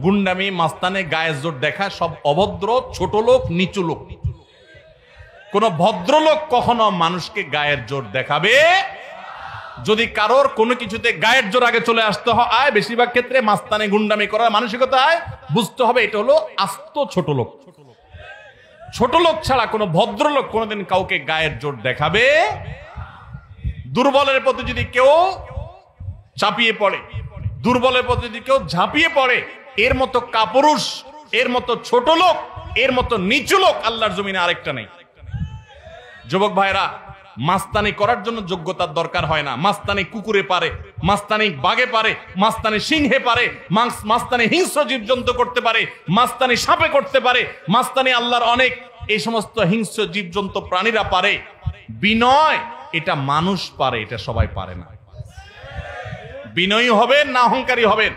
গুন্ডামি, মাস্তানে, গায়ের জোর দেখা সব অভদ্র, ছোট লোক, নিচু লোক। কোন ভদ্রলোক কখনো মানুষকে গায়ের জোর দেখাবে। যদি কারোর কোনো কিছুতে গায়ের জোর আগে চলে আসতে হয়, বেশিরভাগ ক্ষেত্রে মাস্তানে গুন্ডামি করার মানসিকতায় বুঝতে হবে এটা হলো আস্ত ছোট লোক। ছোট লোক ছাড়া কোনো ভদ্রলোক কোনোদিন কাউকে গায়ের জোর দেখাবে। দুর্বলের প্রতি যদি কেউ চাপিয়ে পড়ে, দুর্বলের প্রতি যদি কেউ ঝাঁপিয়ে পড়ে, এর মতো কাপুরুষ, এর মতো ছোট লোক, এর মতো নিচু লোক আল্লাহর জমিনে আরেকটা নেই। যুবক ভাইরা, মাস্তানি করার জন্য যোগ্যতার দরকার হয় না। মাস্তানি কুকুরে পারে, মাস্তানি বাঘে পারে, মাস্তানি সিংহে পারে, মাস্তানি হিংস্র জীবজন্তু করতে পারে, মাস্তানি সাপে করতে পারে, মাস্তানি আল্লাহর অনেক এই সমস্ত হিংস্র জীবজন্তু প্রাণীরা পারে। বিনয় এটা মানুষ পারে, এটা সবাই পারে না। বিনয়ী হবেন না অহংকারী হবেন?